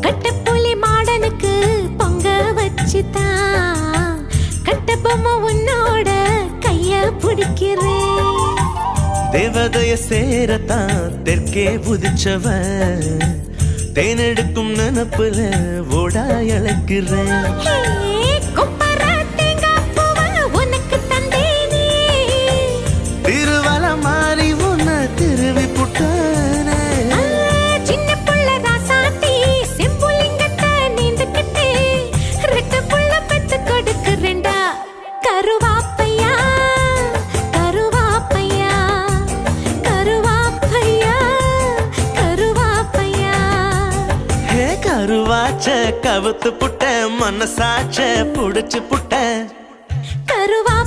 கட்டப்புலி மாடனுக்கு பொங்க வச்சுதான் கட்ட பொம்மை உன்னோட கைய பிடிக்கிறேன். தேவதைய சேரத்தான் தெற்கே புதிச்சவ தேனெடுக்கும் நினப்புல ஓடா இழக்கிறேன். திருவல மாறி உன்ன திருவி புட்டானே. சின்ன புள்ள ராசாத்தி செம்புலிங்கத்தை நீந்துக்கிட்டு ரெட்ட புள்ள பெத்து கொடுக்குறேன்டா. கருவாப்பையா கருவாப்பையா கருவாப்பையா கருவாப்பையா. ஹே கருவாச்ச கவுத்து புட்ட மனசாச்ச புடிச்சு புட்ட. கருவா